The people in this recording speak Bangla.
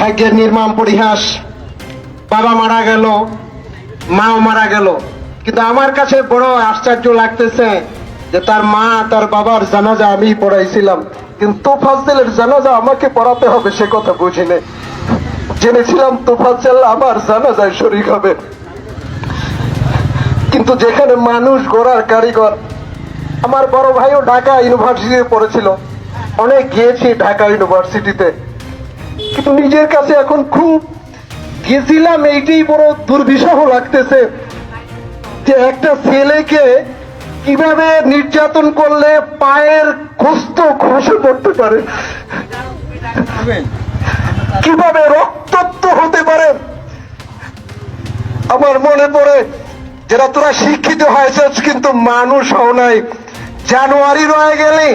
ভাগ্যের নির্মম পরিহাস। বাবা মারা গেল, মাও মারা গেল, কিন্তু আমার কাছে বড় আশ্চর্য লাগতেছে যে তার মা তার বাবার জানাজা আমি পড়াইছিলাম, কিন্তু তোফাজ্জলের জানাজা আমাকে পড়াতে হবে সে কথা বুঝিনি। জেনেছিলাম তোফাজ্জল আমার জানাজায় শরীক হবে, কিন্তু যেখানে মানুষ গড়ার কারিগর, আমার বড় ভাইও ঢাকা ইউনিভার্সিটিতে পড়েছিল, অনেক গিয়েছি ঢাকা ইউনিভার্সিটিতে, কিন্তু নিজের কাছে এখন খুব গেছিলাম এইটাই বড় দুর্বিষহ লাগতেছে যে একটা ছেলেকে কিভাবে নির্যাতন করলে পায়ের গোস্ত খসে পড়তে পারে, কিভাবে রক্তাক্ত হতে পারে। আমার মনে পড়ে যারা তোরা শিক্ষিত হয়েছে কিন্তু মানুষ হও নাই, জানুয়ারি রয়ে গেলে